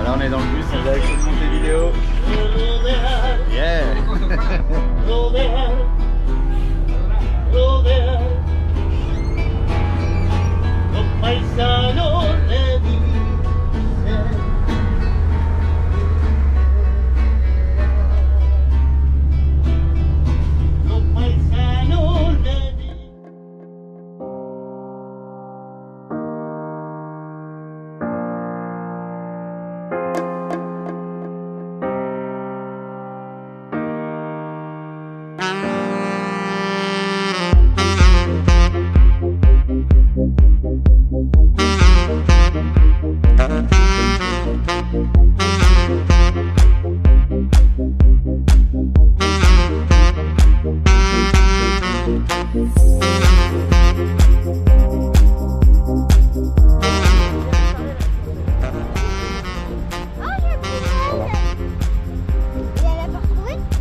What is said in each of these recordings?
Là on est dans le bus en direction de Montevidéo. Yeah.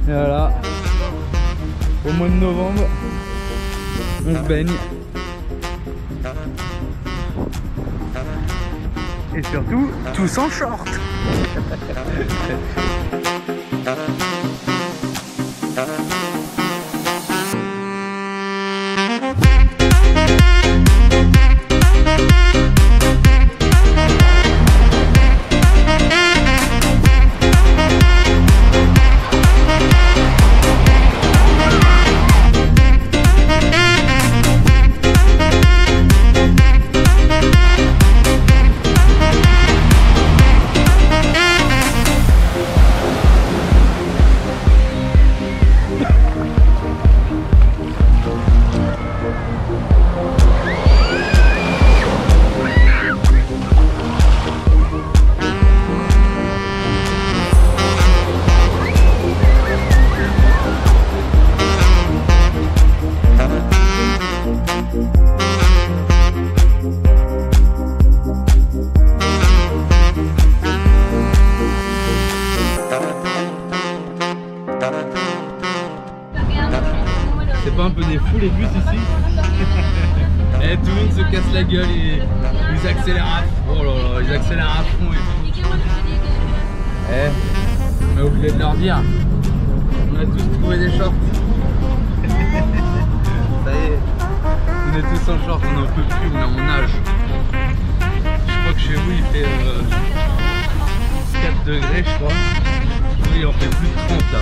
Et voilà, au mois de novembre, on se baigne. Et surtout, tous en short. C'est pas un peu des fous les bus ici? Et tout le monde se casse la gueule et ils accélèrent à fond. Oh là là, ils accélèrent à fond et tout. Eh, on a oublié de leur dire. On a tous trouvé des shorts. Ça y est, on est tous en short, on n'en peut plus, on est en nage. Je crois que chez vous il fait 4 degrés je crois. Oui, il en fait plus de 30 là.